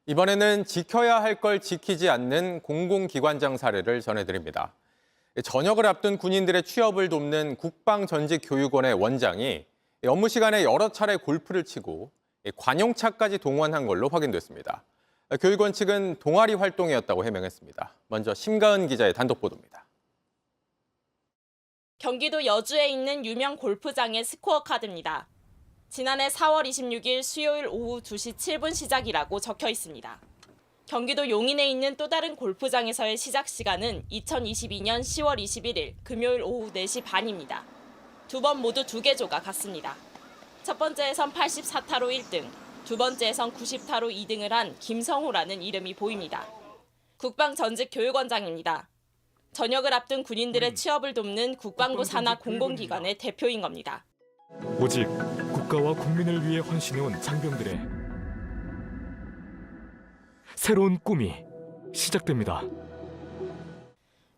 이번에는 지켜야 할 걸 지키지 않는 공공기관장 사례를 전해드립니다. 전역을 앞둔 군인들의 취업을 돕는 국방전직교육원의 원장이 업무 시간에 여러 차례 골프를 치고 관용차까지 동원한 걸로 확인됐습니다. 교육원 측은 동아리 활동이었다고 해명했습니다. 먼저 심가은 기자의 단독 보도입니다. 경기도 여주에 있는 유명 골프장의 스코어 카드입니다. 지난해 4월 26일 수요일 오후 2시 7분 시작이라고 적혀 있습니다. 경기도 용인에 있는 또 다른 골프장에서의 시작 시간은 2022년 10월 21일 금요일 오후 4시 반입니다. 두 번 모두 2개조가 같습니다. 첫 번째에선 84타로 1등, 두 번째에선 90타로 2등을 한 김성호라는 이름이 보입니다. 국방전직교육원장입니다. 전역을 앞둔 군인들의 취업을 돕는 국방부 산하 공공기관의 대표인 겁니다. 오직 국가와 국민을 위해 헌신해온 장병들의 새로운 꿈이 시작됩니다.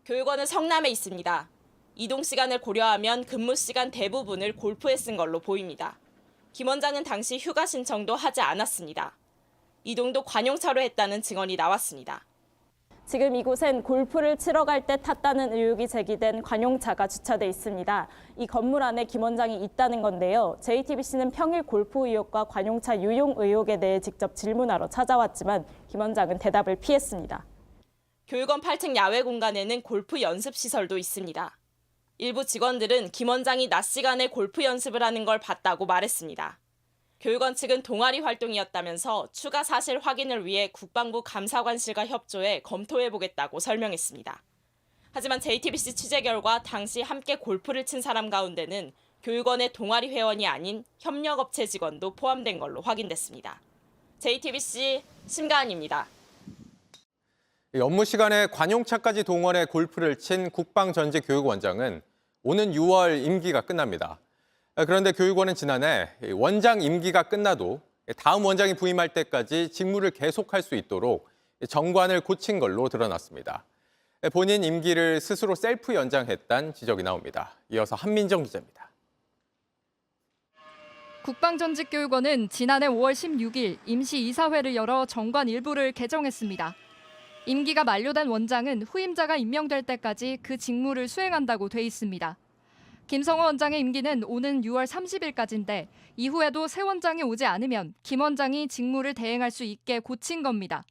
교육원은 성남에 있습니다. 이동 시간을 고려하면 근무 시간 대부분을 골프에 쓴 걸로 보입니다. 김 원장은 당시 휴가 신청도 하지 않았습니다. 이동도 관용차로 했다는 증언이 나왔습니다. 지금 이곳엔 골프를 치러 갈 때 탔다는 의혹이 제기된 관용차가 주차돼 있습니다. 이 건물 안에 김 원장이 있다는 건데요. JTBC는 평일 골프 의혹과 관용차 유용 의혹에 대해 직접 질문하러 찾아왔지만 김 원장은 대답을 피했습니다. 교육원 8층 야외 공간에는 골프 연습 시설도 있습니다. 일부 직원들은 김 원장이 낮 시간에 골프 연습을 하는 걸 봤다고 말했습니다. 교육원 측은 동아리 활동이었다면서 추가 사실 확인을 위해 국방부 감사관실과 협조해 검토해보겠다고 설명했습니다. 하지만 JTBC 취재 결과 당시 함께 골프를 친 사람 가운데는 교육원의 동아리 회원이 아닌 협력업체 직원도 포함된 걸로 확인됐습니다. JTBC 심가은입니다. 업무 시간에 관용차까지 동원해 골프를 친 국방전직교육원장은 오는 6월 임기가 끝납니다. 그런데 교육원은 지난해 원장 임기가 끝나도 다음 원장이 부임할 때까지 직무를 계속할 수 있도록 정관을 고친 걸로 드러났습니다. 본인 임기를 스스로 셀프 연장했다는 지적이 나옵니다. 이어서 한민정 기자입니다. 국방전직교육원은 지난해 5월 16일 임시이사회를 열어 정관 일부를 개정했습니다. 임기가 만료된 원장은 후임자가 임명될 때까지 그 직무를 수행한다고 돼 있습니다. 김성호 원장의 임기는 오는 6월 30일까지인데 이후에도 새 원장이 오지 않으면 김 원장이 직무를 대행할 수 있게 고친 겁니다.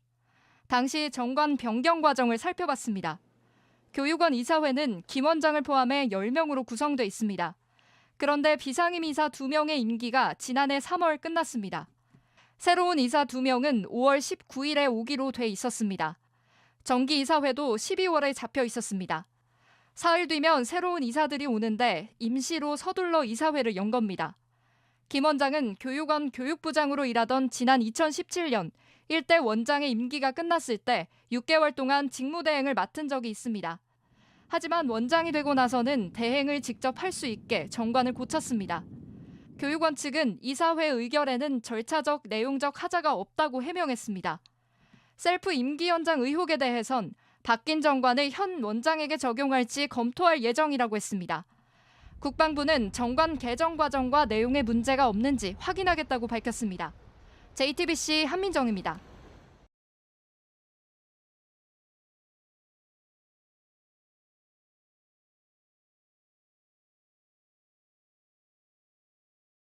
당시 정관 변경 과정을 살펴봤습니다. 교육원 이사회는 김 원장을 포함해 10명으로 구성돼 있습니다. 그런데 비상임 이사 2명의 임기가 지난해 3월 끝났습니다. 새로운 이사 2명은 5월 19일에 오기로 돼 있었습니다. 정기 이사회도 12월에 잡혀 있었습니다. 사흘 뒤면 새로운 이사들이 오는데 임시로 서둘러 이사회를 연 겁니다. 김 원장은 교육원 교육부장으로 일하던 지난 2017년 1대 원장의 임기가 끝났을 때 6개월 동안 직무대행을 맡은 적이 있습니다. 하지만 원장이 되고 나서는 대행을 직접 할 수 있게 정관을 고쳤습니다. 교육원 측은 이사회 의결에는 절차적, 내용적 하자가 없다고 해명했습니다. 셀프 임기 연장 의혹에 대해선 바뀐 정관을 현 원장에게 적용할지 검토할 예정이라고 했습니다. 국방부는 정관 개정 과정과 내용에 문제가 없는지 확인하겠다고 밝혔습니다. JTBC 한민정입니다.